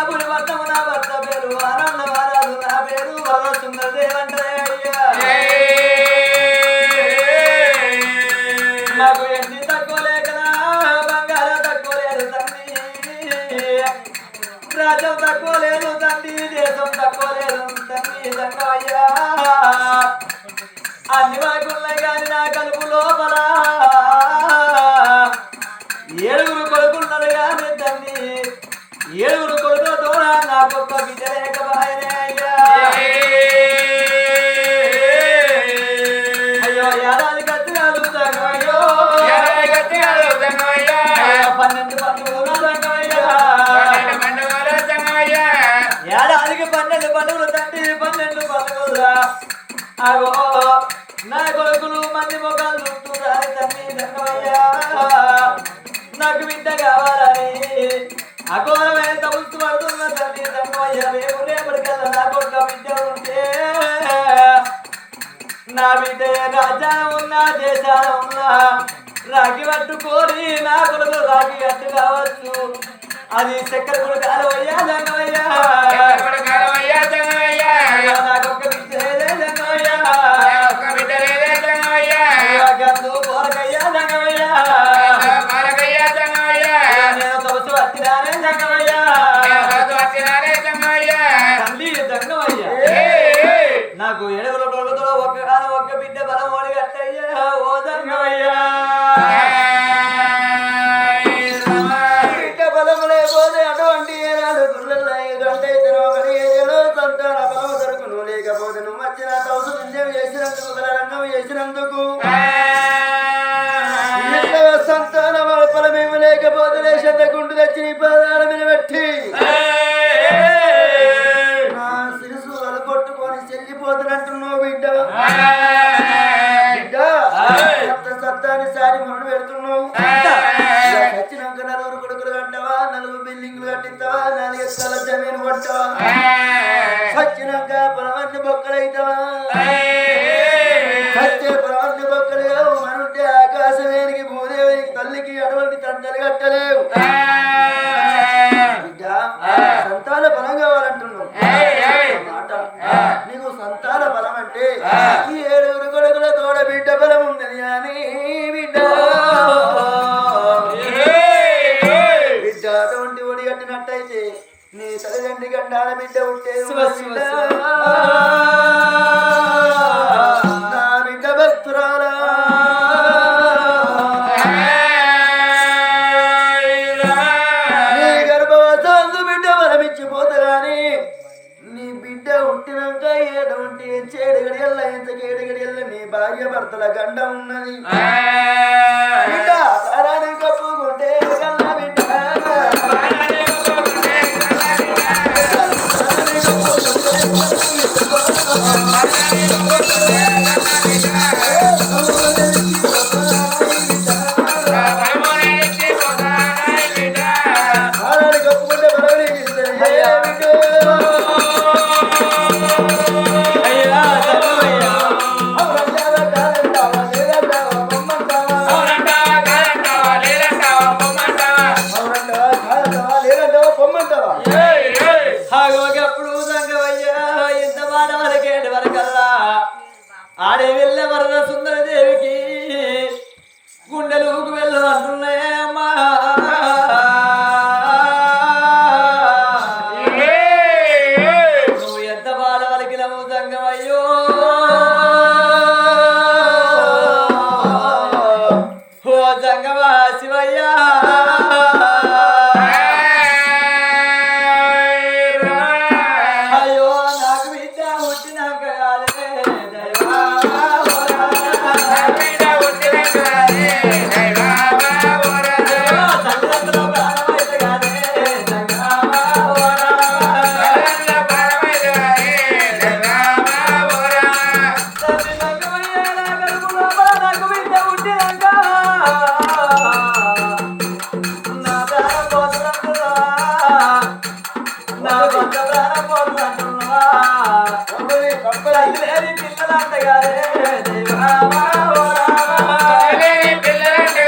పులి పట్టము నా భర్త పేరు ఆనంద మహారాజు నా పేరు వర సుందరదేవంటే అయ్యా నాకు ఎండి తక్కువ లేకనా బంగారం తక్కువ లేదు తండ్రి రాజ్యం తక్కువ లేదు తండ్రి దేశం తక్కువ లేదు తండ్రి దంగమయ్యా అన్ని వాకున్నాయి కానీ నా కలుపు లోపల ఏడుగురు కొడుకున్నారు కానీ తండ్రి ఏడుగురు కొడుకులతో నాకొక్క బిడ్డ లేకపోయినే అయ్యా అయ్యో ఏడాది కత్తిరాలు తంగమయ్యో 12 పండుగలు తంగమయ్యా ఏడాదికి 12 పండుగలు తండ్రి 12 పండుగలు అగో నా కొడుకులు మంది మొగాలు చుట్టూరా తండ్రి దంగమయ్యా నాకు బిడ్డ కావాలని అఘోరమైన తమస్తు పడుతున్న తండ్రి దంగమయ్యా రేపు రేపటికల్లా నాకు ఒక బిడ్డ ఉంటే నా బిడ్డ రాజ్యాన ఉన్నా దేశాన ఉన్నా రాగి పట్టుకోని నా కొడుకు రాగి కట్టు కావచ్చు అది చక్కెర కూడా కాలవయ్యా దంగమయ్యా నాకు ఒక్క బిడ్డ లేదే దంగమయ్యా గందు పోరకయ్యా దంగమయ్యా నేను తోసు వచ్చినానే దంగమయ్యా తల్లి దంగమయ్యా నాకు 7 రోజులతో ఒక్క బిడ్డ బలం ఓడి కట్టయ్యా ఓ దంగమయ్యా బిడ్డ బలం లేకపోతే అటువంటి ఏనాడు సంతాన బలం దొరుకును లేకపోతే నువ్వు వచ్చిన తోసు నిందం చేసినందుకు రంగం చేసినందుకు సంతాన ఫలమేమి లేకపోతే లేచంత గుండు తెచ్చి నీ పాదాల మీద పెట్టి నా శిరసు కొట్టుకొని చెల్లిపోతున్నట్టున్నావు బిడ్డ బిడ్డ సత్తాన్ని సారి మొదలు పెడుతున్నావు చచ్చినాక 4 కొడుకులు కట్టావా 4 బిల్డింగ్లు కట్టిస్తావా 4 ఎకరాల జమీను కొట్టావా చచ్చినాక పొలవన్నీ బొక్కలైతావా చచ్చే పొలవన్నీ బొక్కలు మనుంటే ఆకాశవేనికి భూదేవికి తల్లికి అటువంటి తండ్రి కట్టలేవు బిడ్డ సంతాన బలం కావాలంటున్నావు మాట నీకు సంతాన బలం అంటే ఈ 7 కొడుకుల తోడ బిడ్డ బలం ఉన్నది అని బిడ్డ బిడ్డ అటువంటి ఒడి కట్టినట్టయితే నీ తల్లిదండ్రి గండాల బిడ్డ ఉంటే నా బిడ్డ భక్తురాలా నీ గర్భవతాలు బిడ్డ వరమిచ్చిపోతా గాని నీ బిడ్డ పుట్టినాక ఏటువంటి చేడుగడియల్ల ఇంతకేడుగడియల్ల నీ భార్య భర్తల గండ ఉన్నది బిడ్డ తరాన్ని కప్పుకుంటే కన్నా బిడ్డ ఆడే వెళ్ళే వరద సుందరదేవికి గుండెలుకు వెళ్ళమంటున్నాయమ్మా నువ్వు ఎంత బాధ వలికినవు సంగమయ్యో ఓ సంగమా శివయ్యా అయ్యో నాకు బిడ్డ పుట్టినాక కాదే పిల్లలంటే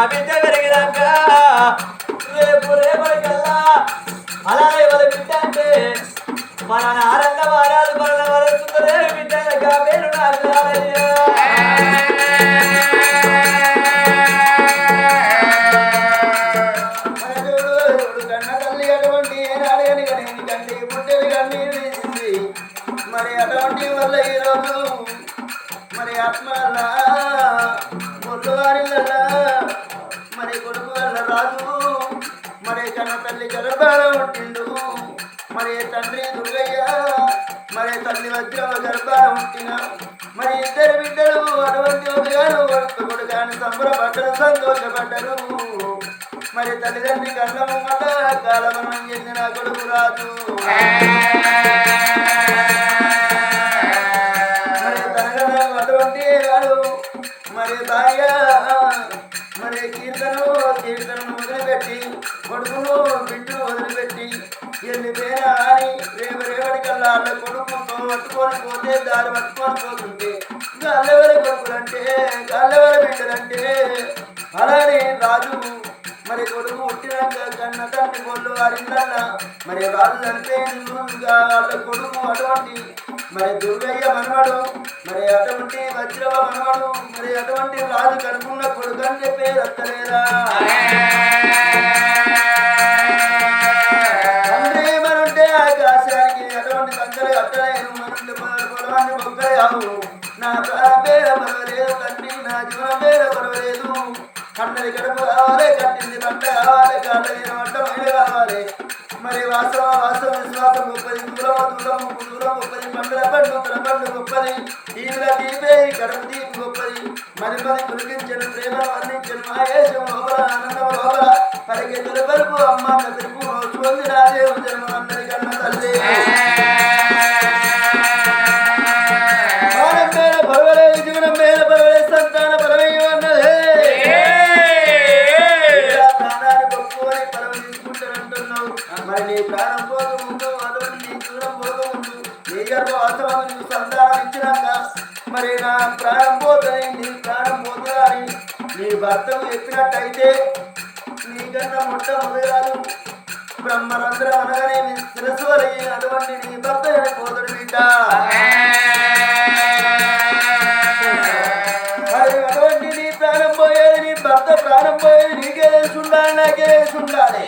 బిడ్డ పెరిగినాక రేపు రేపటికల్లా అలాగే వాళ్ళ బిడ్డ అంటే మన నారన్న వారాలు మన వరస్తుందరే బిడ్డ పేరు నాకు మరి అటువంటి వల్ల ఈరోజు మరి ఆత్మల మొదలువారిలల్లా మరి కొడుకు వల్ల రాజు మరి కన్న తల్లి గర్భాల ఉంటిండు మరి తండ్రి దుర్గయ్య మరి తల్లి వజ్రవ గర్భాల ఉంటిన మరి ఇద్దరు బిడ్డలు అటువంటి గారు కొడుకాని సంబరపడ్డరు సంతోషపడ్డరు మరి తల్లిదండ్రి కళ్ళ ముంగట కాలమరణం చెందిన కొడుకు రాజు అటువంటి వాడు మరి భార్య మరి కీర్తనను వదిలిపెట్టి కొడుకును బిడ్డను వదిలిపెట్టి వెళ్ళిపోయినా అని రేపటికల్లా వాళ్ళ కొడుకుతో పట్టుకొని పోతే దారి పట్టుకొని పోతుంటే గాల్లెవరి కొడుకులంటే గాల్లెవరి బిడ్డలంటే అలానే రాజు మరి కొడుకు పుట్టినాక కన్న తండ్రి కొళ్ళు వారిందల్లా మరి రాజు చనిపోయిన వాళ్ళ కొడుకు అటువంటి మరి దుర్గయ్య మనవాడు మరి అటువంటి వజ్రవ మనవాడు మరి అటువంటి రాజు కనుకున్న కొడుకు అని చెప్పే రత్తలేదా తండ్రి మనుంటే ఆకాశానికి అటువంటి సంకలు కట్టలేను మనుంటే పొలవాన్ని బొక్కలే అవు నా ప్రాణం పేర పర్వలేదు తండ్రి నా జీవనం పేర పర్వలేదు కన్నది గడుపు కావాలి కట్టింది పంట కావాలి కాళ్ళని వంట మైలు కావాలి మరి వాస్తవ విశ్వాసం గొప్పది దూరం గొప్పది పండుగ పండు గొప్పది తీవ్ర తీపే గడుపు తీపి గొప్పది మరి కురికించను ప్రేమను వర్ణించను ఆయేషం లోపల ఆనందం లోపల పరిగెత్తుల పరుపు అమ్మ పిలుపు రోజు రాదేవు జన్మ అందరికన్న తల్లి మానం మేల పర్వాలేదు జీవనం మేల పర్వాలేదు సంతాన పరమయ్య అన్నదే మరి నీ ప్రాణం పోకముందు అటువంటి నీ దూరం పోకముందు నీ గర్భవాసవం నువ్వు సంతానం ఇచ్చినాక మరి నా ప్రాణం పోతుంది నీ ప్రాణం పోతుందా అని నీ భర్తకు చెప్పినట్టయితే నీకన్నా మొట్టమొదలు బ్రహ్మరంధ్రం అనగానే నీ శిరస్సు వలగి అటువంటి నీ భర్త పోతాడు బిడ్డ మరి అటువంటి నీ ప్రాణం పోయేది నీ భర్త ప్రాణం పోయేది నీకే తెలిసి ఉండాలి నాకే తెలిసి ఉండాలి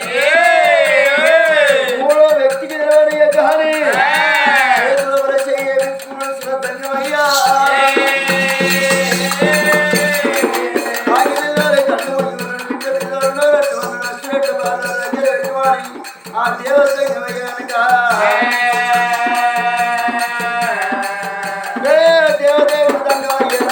మూడో వ్యక్తికి నిలబడియ కానీ ధన్యమయ్యా ఆ దేవతయ్యానుక దేవదేవుడు దండమయ్యా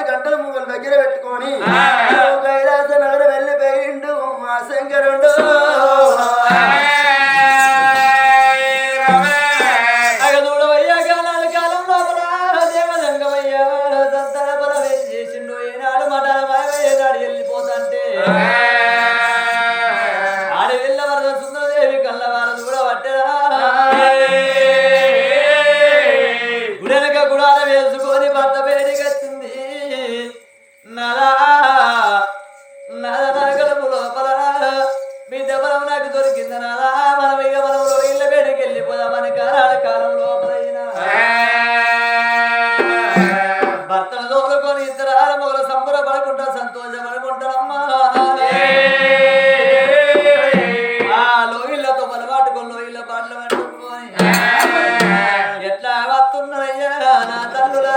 గంటల ముగ్గుల దగ్గర పెట్టుకొని కైలాస నగరం వెళ్ళిపోయిండు మా శంకరుడు అగదూడవయ్యా కాలాల కాలం లోపల దేవదంగమయ్యా సంతాన బలం చేసిండు ఏనాడు మఠాల బాగా ఏనాడు వెళ్ళిపోతంటే ఆడి వెళ్ళ వరద సుందరదేవి కళ్ళవార కూడా పట్టరా గుడెనక గుడాల వేసుకొని భర్త పేరుకి వచ్చింది నగలము లోపల మీ దెబ్బలం నాకు దొరికింది నాదా మనం ఇక మనం ఇళ్ళ పేరుకి వెళ్ళిపోదామని కాలాల కాలం లోపలైనా భర్తను తోలుకొని ఇద్దరు ఆరమూల సంబరపడకుండా సంతోషపడకుంటారమ్మా ఆ లోయిళ్ళతో పలవాటుకొని లోయిళ్ళ పాటలు పట్టుకొని ఎట్లా వస్తున్నాయ్యా నా తల్లులా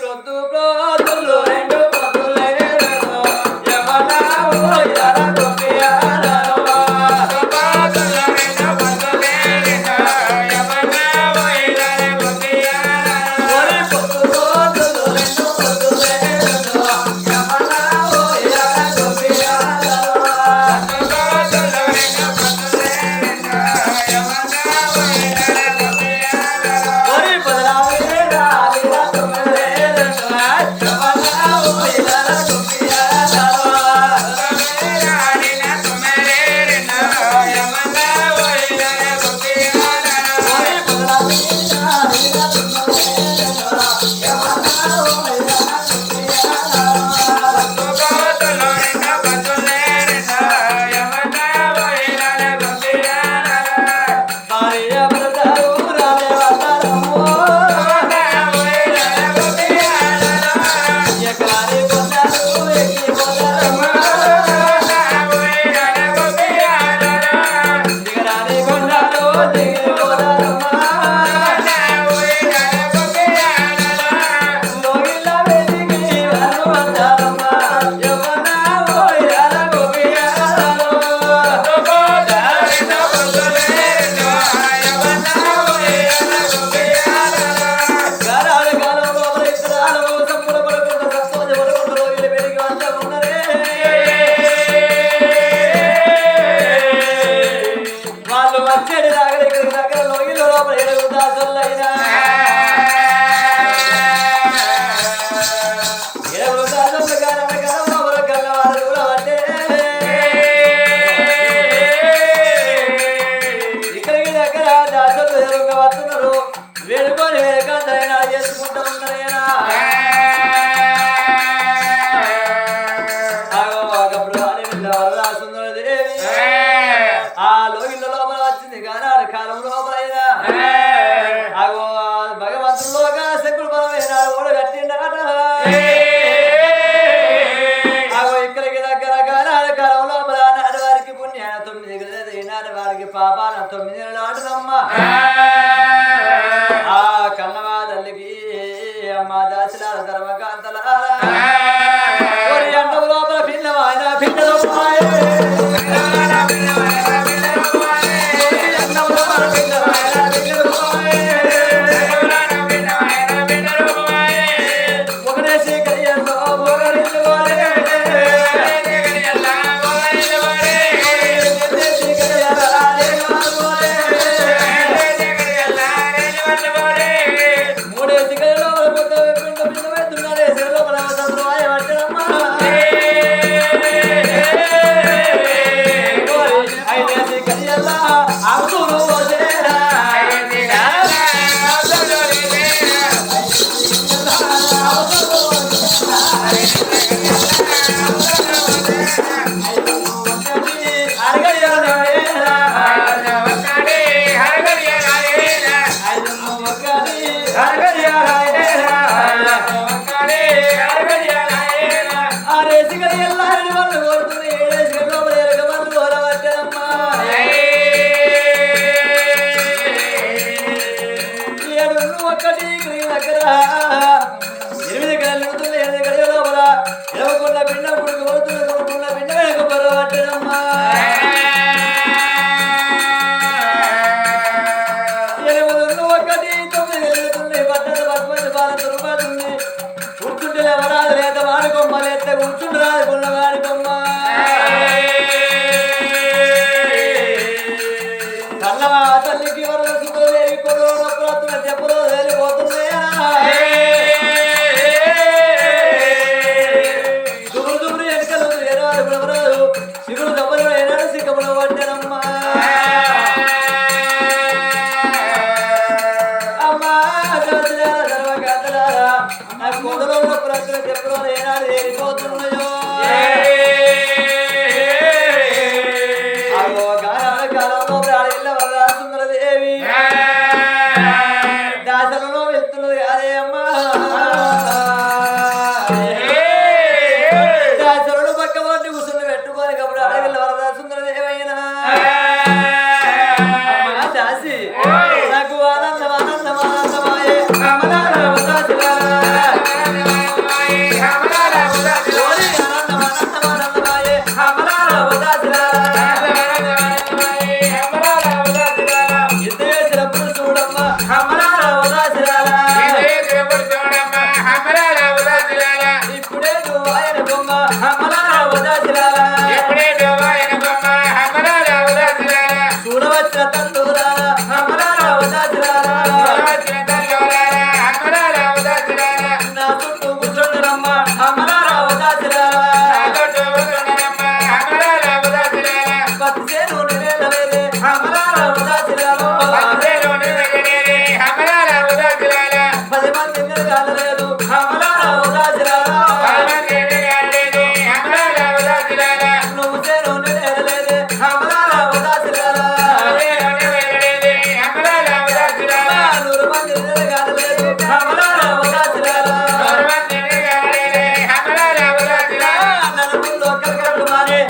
ప్రొద్దు ప్రొద్దులు రెండు పొద్దులే యమన వేడుకొని వేడుక చేసుకుంటూ ఉన్నారేనా ఆ లోగిళ్ళ లోపల వచ్చింది గానాడు కాలం లోపలైనా అగో భగవంతుల్లోగా శంకుడు బలమైన ఓడ కట్టిండట అగో ఇక్కడికి దగ్గర గానాడు కాలం లోపల నాటి వారికి పుణ్యాన 9 నాటి వారికి పాపాన 9 నాటునమ్మ ఆ కన్నవా తల్లికి అమ్మ దాసిలాల ధర్మకాంతలాల అండవు లోపల పిల్లవాయన పిల్లలు ఒకటేసి కయ్యంలో మూడేసి కయ్యలో పెడుతున్నారే సెల్లో పట్టడమ్మా ఐదేసి కయ్యల్లా అవుతురు తల్లికి వరద సుఖదేవి కొడుకు చెప్పలో వెళ్ళిపోతున్నాయా దుమ్ముడు ఎన్నికలు ఏనాడు విడవరాదు శివుడు దెబ్బలు ఏనాడు సిక్కములు పడ్డానమ్మా అమ్మా ధర్మకాంతలారా నా కొండలో ప్రజలు చెప్పలో ఏనాడు ఏరిపోతున్నాయో కాలంలో ప్రాణిల్ల వరద సుందరదేవి దాసలలో వెళ్తున్నది అదే అమ్మా దాసరుడు పక్క వాటిని కూర్చుని పెట్టుకోని కాబట్టి అడగల వరద సుందరదేవి అయినా దాసి నాకు ఆనందం ఆనందం ఆనందమాయే చూడవచ్చిన తండ్రురా నా చుట్టూ కూర్చుండరమ్మ పత్తిసేను నిలేదే పది మంది కాలేదు నువ్వు సేను నిలేదే నూరు మంది కాలేదు నలుగురిలో కలకలు మారే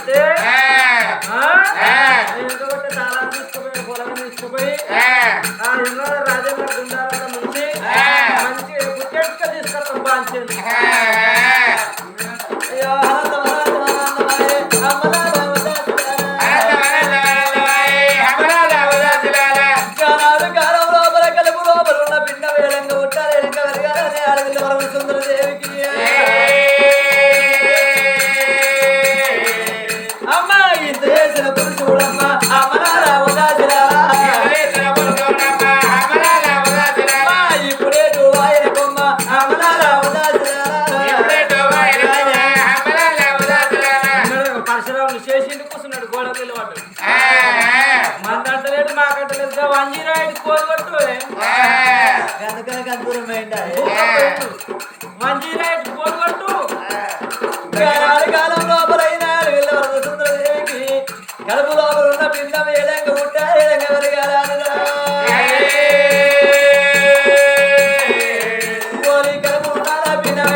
పడితే ఎందుకంటే చాలా తీసుకుపోయి పొలం తీసుకుపోయి రాజేంద్ర గుండాలంతా ముంచి మంచి గుట్టెట్టుగా తీసుకొస్తాం బాంచేది అయ్యో మంజీరాయిట్ పోగొట్టు కాలం లోపలైనా సుందరదేవికి కడుపు లోపల ఉన్న పిండం ఏడంగా ఉంటా ఏడంగా వెరగాలి కడుపు ఉన్నారా పిండం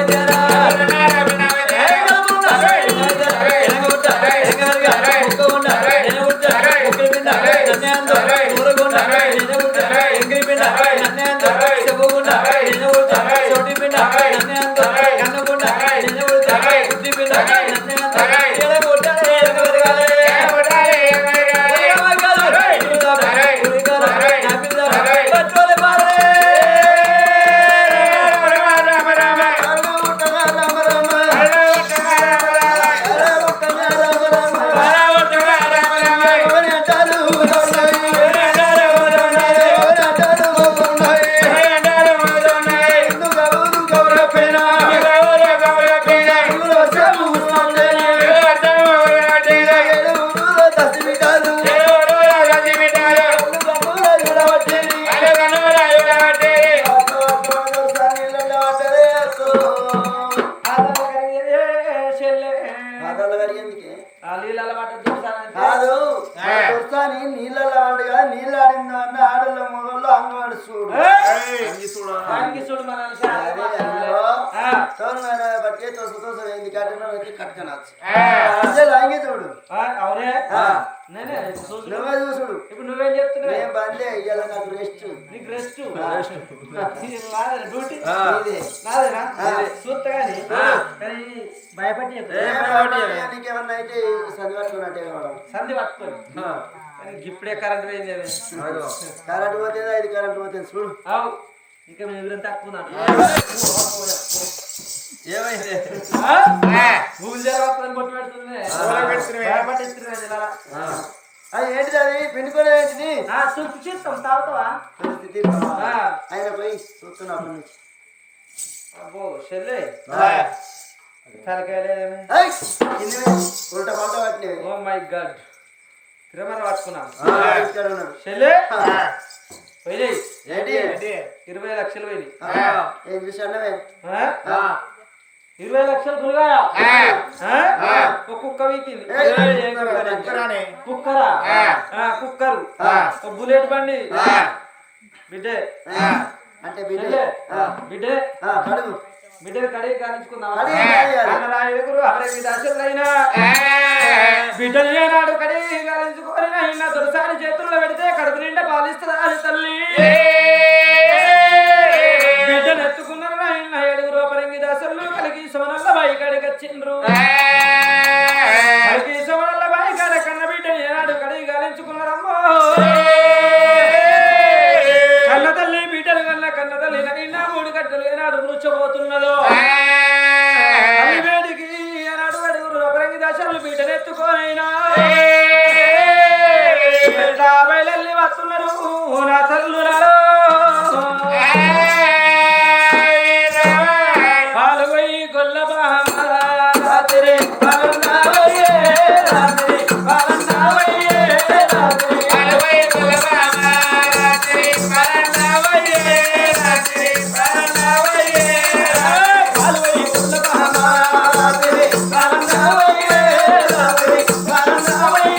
నీళ్ళలో ఆడగా నీళ్ళు ఆడిందా అన్న ఆడలో మొదలు అంగవాడు చూడు బట్టే తోసు తోసు ఏంది కట్టిన కట్టుకోవచ్చు లాంగే చూడు అవునే నువ్వే చూసుడు ఇప్పుడు నువ్వేం చెప్తున్నావు ఏం బందే ఇవాళ నాకు రెస్ట్ నీకు రెస్ట్ డ్యూటీ నాదేనా చూస్తా కానీ భయపడి నీకేమన్నా అయితే సంధి పట్టుకున్నట్టే సంధి పట్టుకొని ఇప్పుడే కరెంట్ పోయింది కరెంట్ పోతే ఇది కరెంట్ పోతే చూడు అవు ఇంకా మేము తక్కువ ఏమైంది భూమి జరగని బొట్టు పెడుతుంది అది ఏంటిది అది పిండుకోవడం ఏంటిది సూపు చేస్తాం తాగుతావా ఆయన పోయి చూస్తున్నప్పటి నుంచి అబ్బో చెల్లె తలకాయలే ఉల్టా పల్ట పట్టినవి ఓ మై గాడ్ తిరమర పట్టుకున్నాం ఇక్కడ ఉన్నాడు చెల్లె పోయినాయి 20 లక్షలు పోయినాయి ఏం చూసానవే 20 లక్షలు గురుగా కుక్క వీకింది కుక్కరా కుక్కరు బుల్లెట్ బండి బిడ్డే అంటే బిడ్డే బిడ్డలు కడిగి కానించుకుందాం బిడ్డలు ఏనాడు కడిగి కానించుకొని అయినా దొరసారి చేతుల్లో పెడితే కడుపు నిండా పాలిస్తుంది అది తల్లి బిడ్డను ఎత్తుకున్నారు ఆయన 7 పరంగి దాసులు కలిగి సోనల్ల బాయి కాడికి వచ్చిండ్రు కలిగి సోనల్ల బాయి కాడ కన్న బిడ్డను ఏనాడు కడిగి కానించుకున్నారమ్మో కన్న తల్లి బిడ్డలు కన్న తల్లి నైనా 3 గంటలు ఏనాడు మృచ్చబోతున్నదో తల్లి వేడికి ఏనాడు 7 పరంగి దాసులు బిడ్డను ఎత్తుకోనైనా బయలల్లి వస్తున్నారు నా తల్లులలో పాలుగొయ్యి గొల్ల రాత్రి పాలన్నావయ్యే రాత్రి పాలన్నావయ్యే రాత్రి పాలుగొయ్యి గొల్ల రాత్రి పాలన్నావయ్యే రాత్రి పాలన్నావయ్యే పాలుగొయ్యి గొల్ల రాత్రి పాలన్నావయ్యే రాత్రి పాలన్నావయ్యే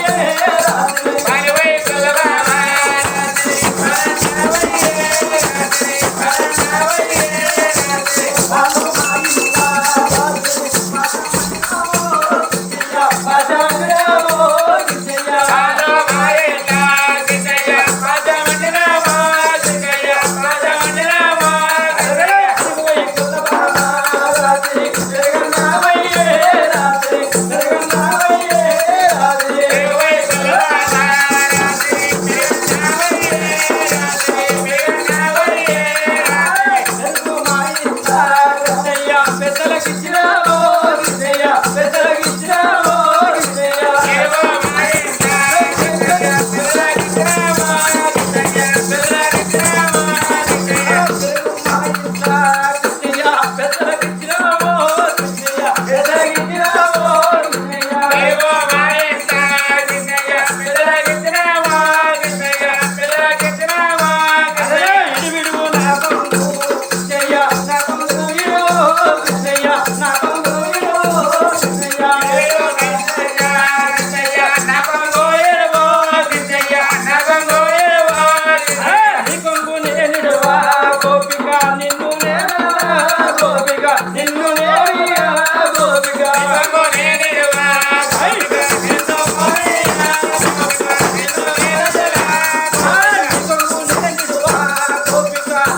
గోపిక నిన్ను నేనయ్యా గోపిక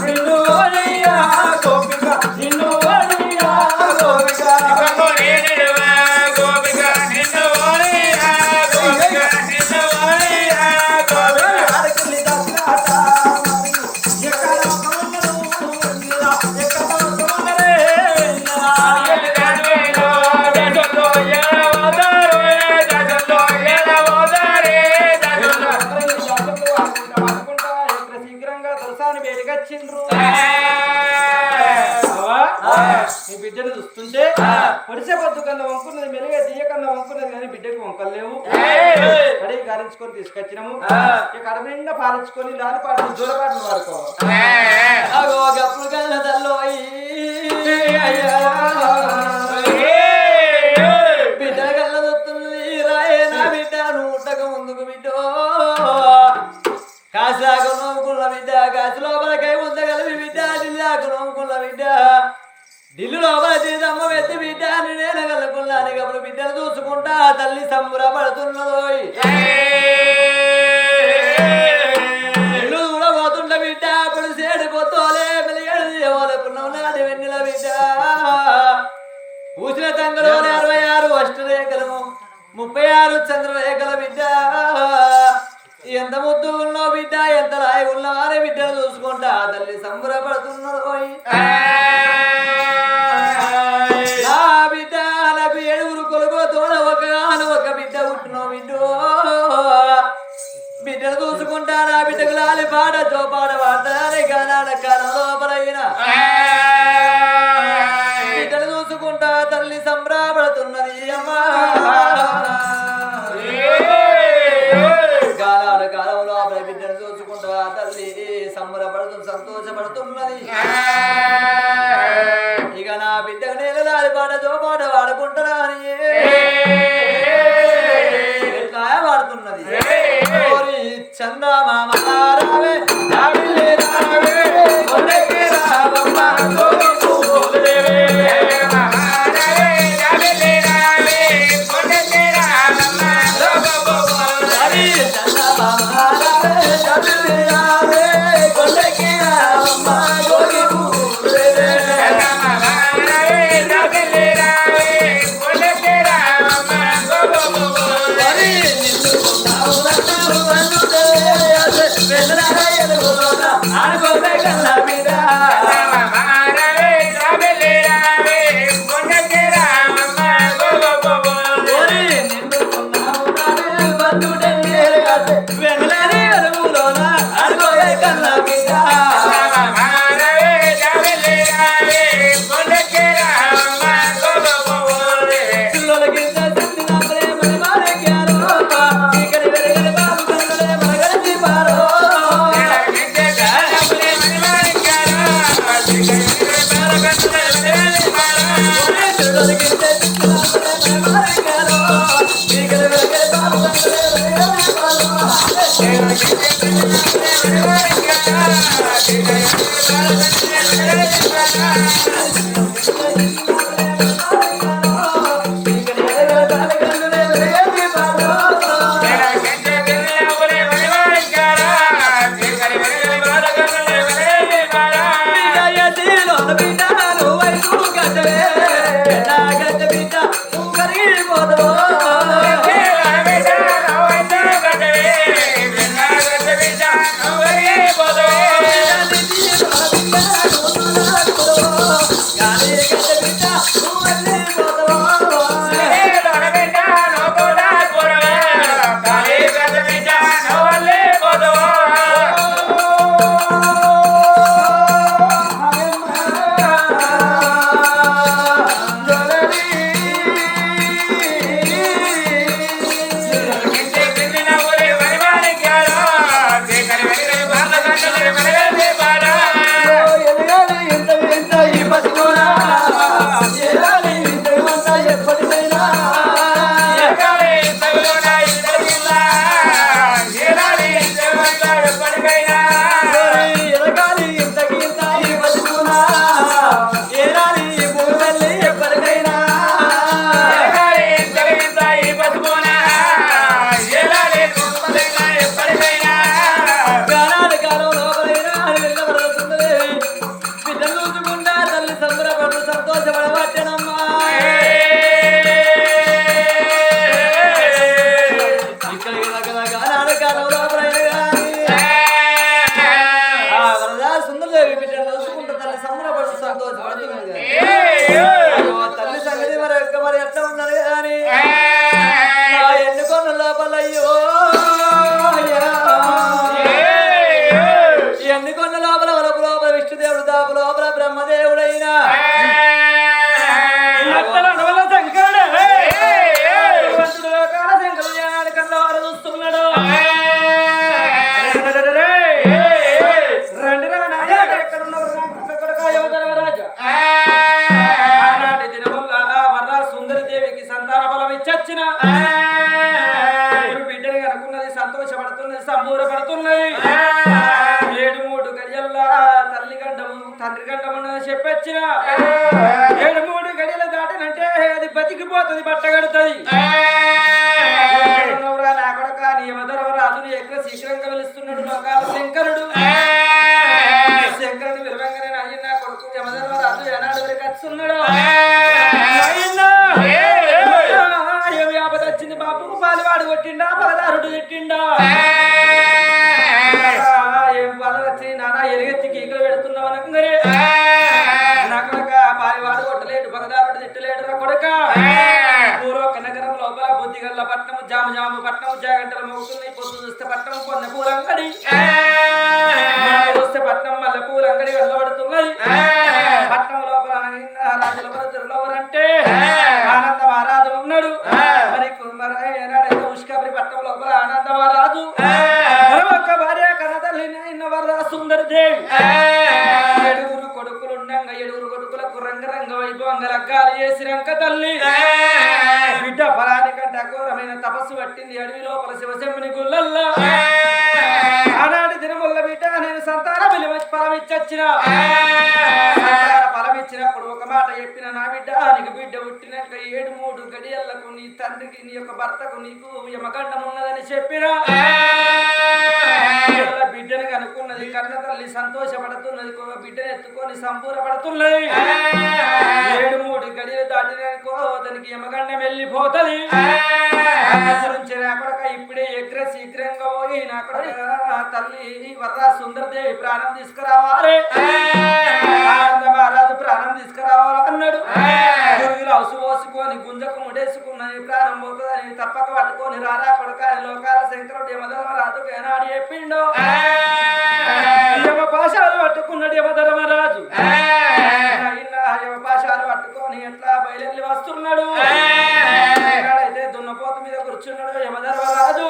నిన్ను ఓనయ్యా గోపిక నిన్ను ఓనయ్యా గోపిక అరకుని దత్తాత ఎక్కడ ఉన్నరే శీఘ్రంగా దొరసాని వేడిగచ్చిండ్రు నీ బిడ్డను చూస్తుంటే పొడిసే పొద్దు కన్నా వంకున్నది మెలుగే తీయ కన్నా వంకున్నది కానీ బిడ్డకు వంకలు లేవు కడిగి కారించుకొని తీసుకొచ్చినాము ఇక కడమ నిండా పాలించుకొని లాలిపాటలు జోలపాటలు వాడుకోవాలి అప్పుడు కన్నా తల్లో బిడ్డ కళ్ళ దొత్తున్నది రాయే నా బిడ్డ నువ్వు ఉట్టక ముందుకు బిడ్డో కాసాకు నోముకున్న బిడ్డ కాసు లోపలకై ఉందగలివి బిడ్డ ఢిల్లాకు నోముకున్న బిడ్డ ఢిల్లు లోపల తీదమ్మ వెత్తి బిడ్డ నేను కలుకున్నాను అప్పుడు బిడ్డను చూసుకుంటా తల్లి సంబరపడుతున్నదో ఇల్లు చూడబోతుండ బిడ్డ అప్పుడు సేడిపోతోలే మెలిగడు దేవాలకున్నావు నాది వెన్నెల బిడ్డ పూసిన తంగలోని 66 అష్టరేఖలు 36 చంద్రరేఖల బిడ్డ ఎంత ముద్దు ఉన్నావు బిడ్డ ఎంత రాయి ఉన్నావని బిడ్డను చూసుకుంటా తల్లి సంబరపడుతున్నదో నా బిడ్డ నాకు 7 కొలుగులతోడ ఒక బిడ్డ పుట్టినో బిడ్డో బిడ్డను చూసుకుంటా నా బిడ్డకు లాలి పాట చోపాట వాడతానే గానాల కాలం లోపలైన బిడ్డను చూసుకుంటా తల్లి సంబరపడుతున్నది అమ్మా గానాల కాలం లోపల బిడ్డను చూసుకుంటా తల్లి సంబరపడుతుంది సంతోషపడుతున్నది ఇక నా బిడ్డకు నేను లాలి పాట చోపాట వాడుకుంటున్నా అని ఎట్లా వాడుతున్నది చందమామ రావే రావిలే రావే కొండకి రావమ్మ గోవి పూలేవే రావే రావిలే రావే కొండకి రావమ్మ గోవి చందమామ రావే రావిలే రావే కొండకి రావమ్మ గోవి పూలేవే రావిలే రావే కొండకి రావమ్మ గోవి చెప్పిన నడవల శంకరుడే లోకాల శంకరుడు ఏనాడు కన్నా వారు చూస్తున్నాడు రండి రాజు ఆనాటి దినముల వర్ర సుందరదేవికి సంతాన బలం ఇచ్చొచ్చిన బిడ్డని అనుకున్నది సంతోషపడుతున్నది సంబూరపడుతున్నది 7 గడియల్లా తల్లి గండము తండ్రి గండము చెప్పొచ్చిన 7 గడియలు దాటినంటే అది బతికిపోతుంది బట్ట కడుతుంది నా కొడక నియమధర్మరాజుని ఎక్కడ శీఘ్రంగా వెలుస్తున్నాడు లోకాల శంకరుడు శంకరుడు విలువంగానే అయ్యిందా కొడుకు యమధర్మరాజు ఏనాడు వరకు వస్తున్నాడు ఏమి ఆపద వచ్చింది బాబు పాలివాడు కొట్టిండా పలదారుడు తిట్టిండా ఏం బాధ వచ్చింది నాన్న ఎలుగెత్తి గీకలు పెడుతున్నావు అనగానే నా కొడక పాలివాడు కొట్టలేడు పగదారుడు తిట్టలేడు నా కొడక పూర్వ కనగరం లోపల బుద్ధిగల్ల పట్నము జాము పట్నము జాగంటలు మోగుతున్నాయి పొద్దు చూస్తే పట్నం పొన్న పూలంగడి చూస్తే పట్నం మల్లె పూలంగడి వెళ్ళబడుతున్నది పట్నం లోపల రాజుల తిరులవరంటే ఆనంద మహారాజు ఉన్నాడు మరి ఏనాడైతే ఉష్కబరి పట్నం లోపల ఆనంద మహారాజు ఒక్క భార్య కన్నతల్లిని ఇన్నవర సుందరి దేవి 7 కొడుకులు ఉండంగా 7 కొడుకులకు రంగరంగ వైభవంగా లగ్గాలు చేసిరంక తల్లి బిడ్డ ఫలానికంటే అఘోరమైన తపస్సు పట్టింది అడవి లోపల శివశంభుని గుళ్ళల్లో ఆనాటి దినముల బిడ్డ నేను సంతాన ఫలమిచ్చొచ్చిన ఫలమిచ్చినప్పుడు ఒక మాట చెప్పిన నా బిడ్డ నీకు బిడ్డ పుట్టినాక 7 గడియలకు నీ తండ్రికి నీ యొక్క భర్తకు నీకు యమగండం ఉన్నదని చెప్పిన బిడ్డని కనుక్కున్నది కన్న తల్లి సంతోషపడుతున్నది బిడ్డను ఎత్తుకొని సంపూర్ణపడుతున్నది 7 గడియలు దాటినకో దానికి యమగండం వెళ్ళిపోతుంది నుంచి నా కొడక ఇప్పుడే శీఘ్రంగా పోయి నా కొడక తల్లి వర్ర సుందరదేవి ప్రాణం తీసుకురావాలి ఆనంద మహారాజు ప్రాణం తీసుకురావాలి అన్నాడు గురుగులు అవసు పోసుకొని గుంజకు ముడేసుకున్నది ప్రాణం పోతుందని తప్పక పట్టుకొని రారా కొడక లోకాల శంకరుడు యమధర్మరాజు ఏనాడు చెప్పిండో యమ పాశాలు పట్టుకున్నాడు యమధర్మరాజు యమ పాశాలు పట్టుకొని ఎట్లా బయలుదేరి వస్తున్నాడు అయితే దున్నపోతు మీద కూర్చున్నాడు యమధర్మరాజు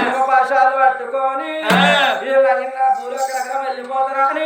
యమ పాశాలు పట్టుకొని భూలోక వెళ్ళిపోతారా అని